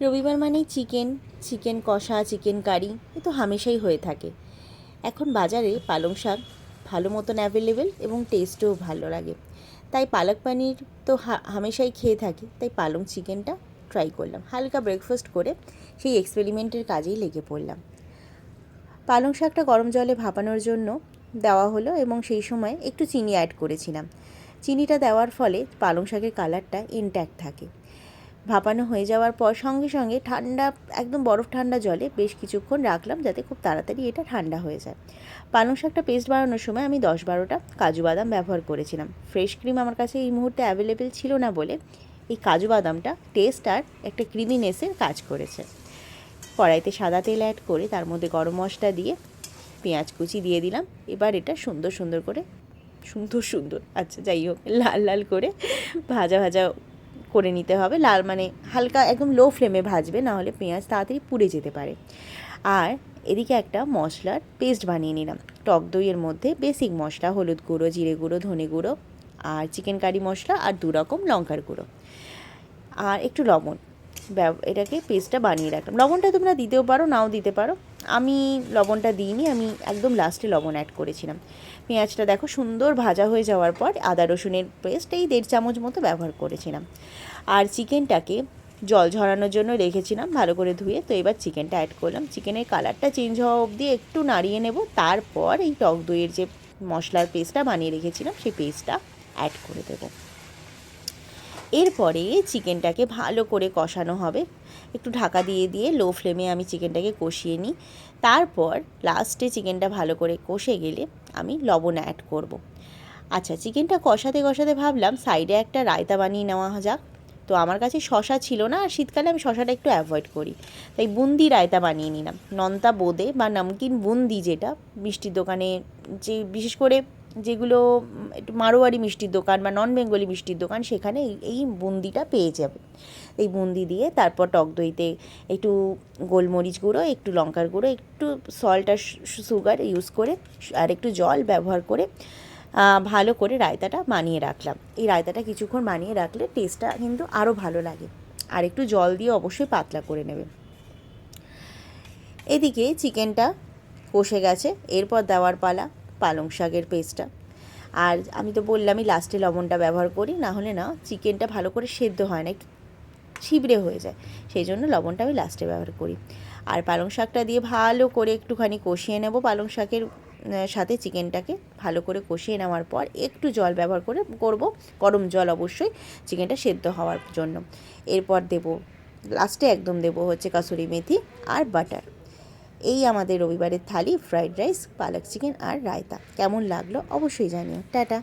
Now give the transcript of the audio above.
রবিবার মানেই chicken, chicken কষা, চিকেন কারি এ তো হামেশাই হয়ে থাকে। এখন বাজারে পালং শাক ভালো মতন অ্যাভেলেবেল এবং টেস্টও ভালো লাগে। তাই পালক পানির তো হামেশাই খেয়ে থাকি, তাই পালং চিকেনটা ট্রাই করলাম। হালকা ব্রেকফাস্ট করে সেই এক্সপেরিমেন্টের কাজেই লেগে পড়লাম। পালং শাকটা গরম জলে ভাপানোর জন্য দেওয়া হলো এবং সেই সময় একটু চিনি অ্যাড করেছিলাম। চিনিটা দেওয়ার ফলে পালং শাকের কালারটা ইনট্যাক্ট থাকে। ভাপানো হয়ে যাওয়ার পর সঙ্গে সঙ্গে ঠান্ডা, একদম বরফ ঠান্ডা জলে বেশ কিছুক্ষণ রাখলাম, যাতে খুব তাড়াতাড়ি এটা ঠান্ডা হয়ে যায়। পালং শাকটা পেস্ট বানানোর সময় আমি 10-12টা কাজু বাদাম ব্যবহার করেছিলাম। ফ্রেশ ক্রিম আমার কাছে এই মুহূর্তে অ্যাভেলেবেল ছিল না বলে এই কাজু বাদামটা টেস্ট আর একটা ক্রিমিনেসের কাজ করেছে। কড়াইতে সাদা তেল অ্যাড করে তার মধ্যে গরম মশলা দিয়ে পেঁয়াজ কুচি দিয়ে দিলাম। এবার এটা সুন্দর করে আচ্ছা যাই হোক, লাল লাল করে ভাজা ভাজা করে নিতে হবে। লাল মানে হালকা একদম লো ফ্লেমে ভাজবে, না হলে পেঁয়াজ তাড়াতাড়ি পুড়ে যেতে পারে। আর এদিকে একটা মশলার পেস্ট বানিয়ে নিলাম। টক দইয়ের মধ্যে বেসিক মশলা, হলুদ গুঁড়ো, জিরে গুঁড়ো, ধনে গুঁড়ো আর চিকেন কারি মশলা আর 2 রকম লঙ্কার গুঁড়ো আর একটু লবণ, এটাকে পেস্টটা বানিয়ে রাখলাম। লবণটা তোমরা দিতেও পারো, নাও দিতে পারো। আমি লবণটা দিইনি, আমি একদম লাস্টে লবণ অ্যাড করেছিলাম। পেঁয়াজটা দেখো সুন্দর ভাজা হয়ে যাওয়ার পর আদা রসুনের পেস্ট এই 1.5 চামচ মতো ব্যবহার করেছিলাম। আর চিকেনটাকে জল ঝরানোর জন্য রেখেছিলাম ভালো করে ধুয়ে। তো এবার চিকেনটা অ্যাড করলাম। চিকেনের কালারটা চেঞ্জ হওয়া অবধি একটু নাড়িয়ে নেব। তারপর এই টক দইয়ের যে মশলার পেস্টটা বানিয়ে রেখেছিলাম সেই পেস্টটা অ্যাড করে দেবো। এরপরে চিকেনটাকে ভালো করে কষানো হবে। একটু ঢাকা দিয়ে দিয়ে লো ফ্লেমে আমি চিকেনটাকে কষিয়ে নিই। তারপর লাস্টে চিকেনটা ভালো করে কষে গেলে আমি লবণ অ্যাড করব। আচ্ছা, চিকেনটা কষাতে কষাতে ভাবলাম সাইডে একটা রায়তা বানিয়ে নেওয়া যাক। তো আমার কাছে শশা ছিল না, আর শীতকালে আমি শশাটা একটু অ্যাভয়েড করি, তাই বুন্দি রায়তা বানিয়ে নিলাম। নোনতা বোঁদে বা নমকিন বুন্দি, যেটা মিষ্টির দোকানে, যে বিশেষ করে যেগুলো একটু মারোয়ারি মিষ্টির দোকান বা নন বেঙ্গলি মিষ্টির দোকান, সেখানে এই বুন্দিটা পেয়ে যাবে। এই বুন্দি দিয়ে তারপর টক দইতে একটু গোলমরিচ গুঁড়ো, একটু লঙ্কার গুঁড়ো, একটু সল্ট আর সুগার ইউজ করে আর একটু জল ব্যবহার করে ভালো করে রায়তাটা বানিয়ে রাখলাম। এই রায়তাটা কিছুক্ষণ বানিয়ে রাখলে টেস্টটা কিন্তু আরও ভালো লাগে। আর একটু জল দিয়ে অবশ্যই পাতলা করে নেবে। এদিকে চিকেনটা কষে গেছে, এরপর দেওয়ার পালা পালং শাকের পেস্টটা। আর আমি তো বললামই লাস্টে লবণটা ব্যবহার করি, না হলে না চিকেনটা ভালো করে সেদ্ধ হয় না, একটু ছিবড়ে হয়ে যায়, সেই জন্য লবণটা আমি লাস্টে ব্যবহার করি। আর পালং শাকটা দিয়ে ভালো করে একটুখানি কষিয়ে নেব। পালং শাকের সাথে চিকেনটাকে ভালো করে কষিয়ে নেওয়ার পর একটু জল ব্যবহার করব, গরম জল অবশ্যই, চিকেনটা সেদ্ধ হওয়ার জন্য। এরপর লাস্টে একদম হচ্ছে কাসুরি মেথি আর বাটার। এই আমাদের রবিবারের থালি, ফ্রাইড রাইস, পালক চিকেন আর রায়তা। কেমন লাগলো অবশ্যই জানিও। টাটা।